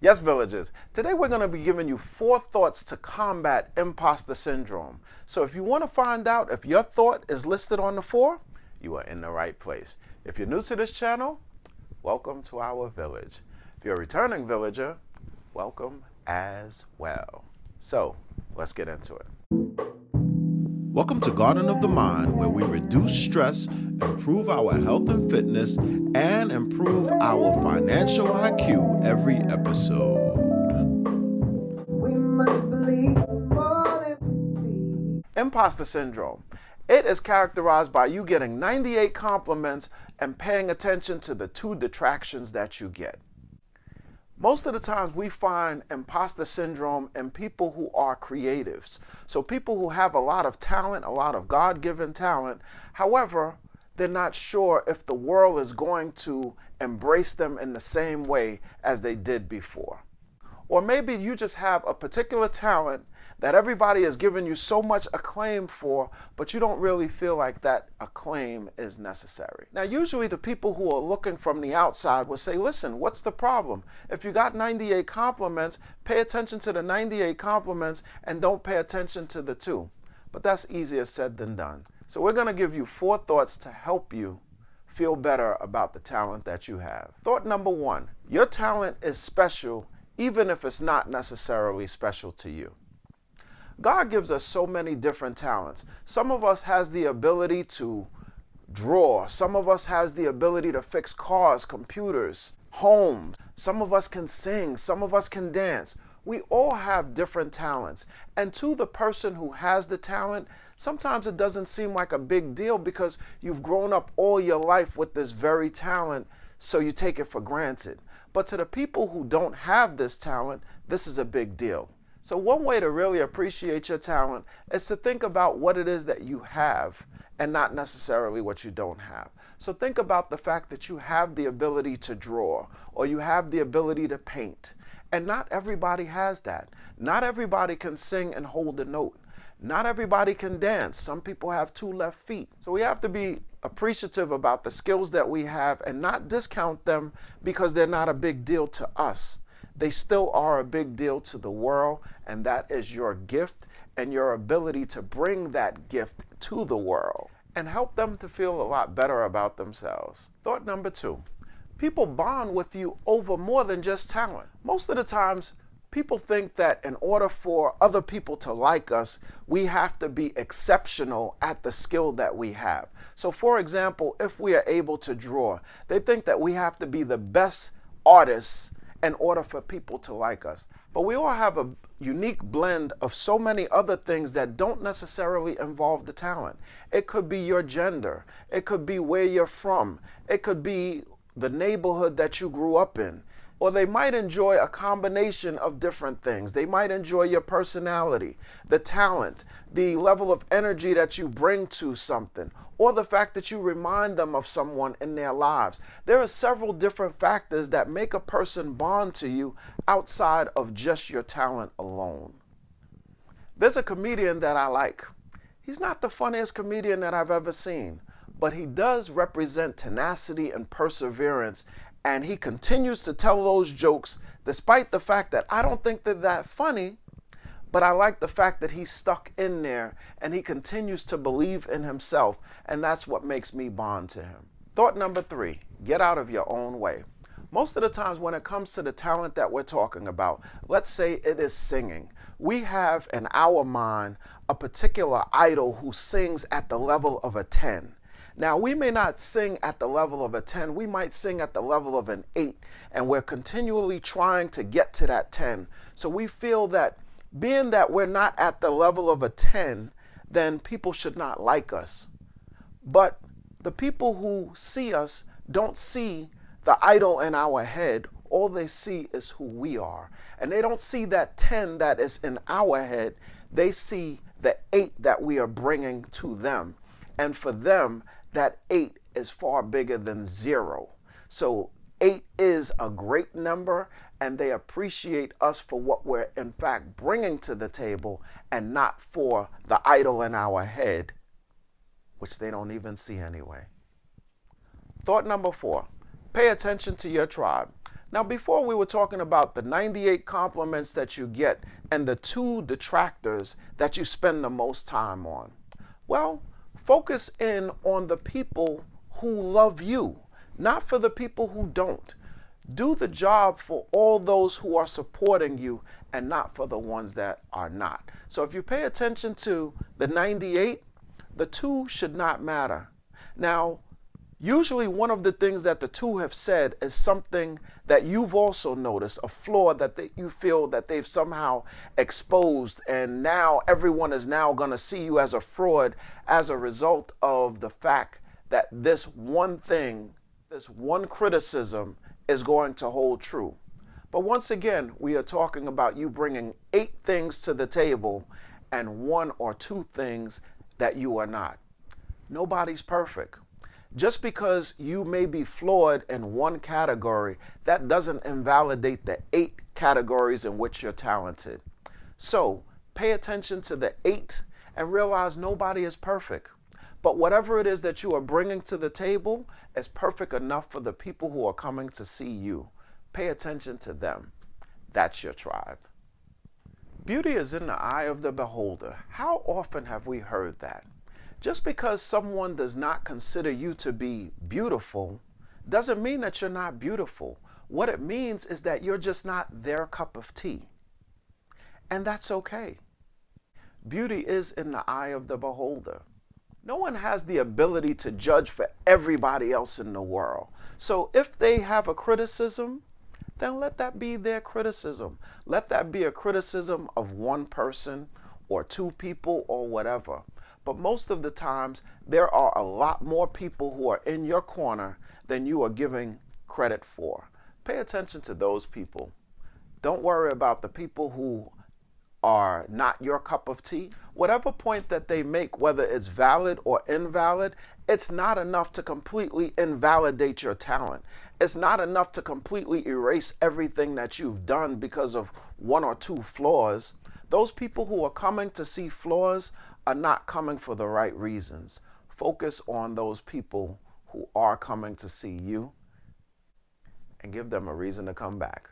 Yes, villagers, today we're going to be giving you 4 thoughts to combat imposter syndrome. So if you want to find out if your thought is listed on the 4, you are in the right place. If you're new to this channel, welcome to our village. If you're a returning villager, welcome as well. So let's get into it. Welcome to Garden of the Mind, where we reduce stress, improve our health and fitness, and improve our financial IQ every episode. Imposter syndrome. It is characterized by you getting 98 compliments and paying attention to the 2 detractions that you get. Most of the times we find imposter syndrome in people who are creatives. So people who have a lot of talent, a lot of God-given talent. However, they're not sure if the world is going to embrace them in the same way as they did before. Or maybe you just have a particular talent that everybody has given you so much acclaim for, but you don't really feel like that acclaim is necessary. Now, usually the people who are looking from the outside will say, listen, what's the problem? If you got 98 compliments, pay attention to the 98 compliments and don't pay attention to the 2. But that's easier said than done. So we're going to give you 4 thoughts to help you feel better about the talent that you have. Thought number 1, your talent is special even if it's not necessarily special to you. God gives us so many different talents. Some of us has the ability to draw. Some of us has the ability to fix cars, computers, homes. Some of us can sing. Some of us can dance. We all have different talents. And to the person who has the talent, sometimes it doesn't seem like a big deal because you've grown up all your life with this very talent, so you take it for granted. But to the people who don't have this talent, this is a big deal. So one way to really appreciate your talent is to think about what it is that you have and not necessarily what you don't have. So think about the fact that you have the ability to draw or you have the ability to paint. And not everybody has that. Not everybody can sing and hold a note. Not everybody can dance. Some people have 2 left feet. So we have to be appreciative about the skills that we have and not discount them because they're not a big deal to us. They still are a big deal to the world, and that is your gift and your ability to bring that gift to the world and help them to feel a lot better about themselves. Thought number 2, people bond with you over more than just talent. Most of the times, people think that in order for other people to like us, we have to be exceptional at the skill that we have. So for example, if we are able to draw, they think that we have to be the best artists in order for people to like us. But we all have a unique blend of so many other things that don't necessarily involve the talent. It could be your gender. It could be where you're from. It could be the neighborhood that you grew up in. Or they might enjoy a combination of different things. They might enjoy your personality, the talent, the level of energy that you bring to something, or the fact that you remind them of someone in their lives. There are several different factors that make a person bond to you outside of just your talent alone. There's a comedian that I like. He's not the funniest comedian that I've ever seen, but he does represent tenacity and perseverance, and he continues to tell those jokes despite the fact that I don't think they're that funny. But I like the fact that he's stuck in there and he continues to believe in himself, and that's what makes me bond to him. Thought number 3, get out of your own way. Most of the times when it comes to the talent that we're talking about, let's say it is singing. We have in our mind a particular idol who sings at the level of a 10. Now, we may not sing at the level of a 10, we might sing at the level of an 8, and we're continually trying to get to that 10. So we feel that being that we're not at the level of a 10, then people should not like us. But the people who see us don't see the idol in our head. All they see is who we are. And they don't see that 10 that is in our head. They see the 8 that we are bringing to them. And for them, that 8 is far bigger than 0. So 8 is a great number, and they appreciate us for what we're in fact bringing to the table and not for the idol in our head, which they don't even see anyway. Thought number 4, pay attention to your tribe. Now, before we were talking about the 98 compliments that you get and the 2 detractors that you spend the most time on. Well, focus in on the people who love you, not for the people who don't. Do the job for all those who are supporting you and not for the ones that are not. So if you pay attention to the 98, the 2 should not matter. Now, usually one of the things that the 2 have said is something that you've also noticed, a flaw that you feel that they've somehow exposed, and now everyone is now going to see you as a fraud as a result of the fact that this one thing, this one criticism is going to hold true. But once again, we are talking about you bringing 8 things to the table and 1 or 2 things that you are not. Nobody's perfect. Just because you may be flawed in one category, that doesn't invalidate the 8 categories in which you're talented. So pay attention to the 8 and realize nobody is perfect. But whatever it is that you are bringing to the table is perfect enough for the people who are coming to see you. Pay attention to them. That's your tribe. Beauty is in the eye of the beholder. How often have we heard that? Just because someone does not consider you to be beautiful doesn't mean that you're not beautiful. What it means is that you're just not their cup of tea. And that's okay. Beauty is in the eye of the beholder. No one has the ability to judge for everybody else in the world. So if they have a criticism, then let that be their criticism. Let that be a criticism of one person or 2 people or whatever. But most of the times, there are a lot more people who are in your corner than you are giving credit for. Pay attention to those people. Don't worry about the people who are not your cup of tea. Whatever point that they make, whether it's valid or invalid, it's not enough to completely invalidate your talent. It's not enough to completely erase everything that you've done because of 1 or 2 flaws. Those people who are coming to see flaws are not coming for the right reasons. Focus on those people who are coming to see you and give them a reason to come back.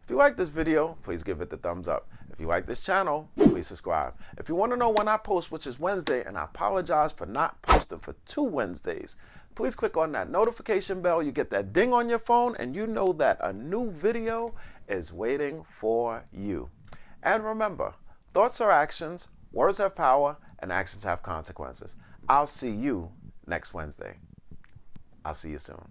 If you like this video, please give it the thumbs up. If you like this channel, please subscribe. If you want to know when I post, which is Wednesday, and I apologize for not posting for 2 Wednesdays, please click on that notification bell. You get that ding on your phone and you know that a new video is waiting for you. And remember, thoughts are actions, words have power, and actions have consequences. I'll see you next Wednesday. I'll see you soon.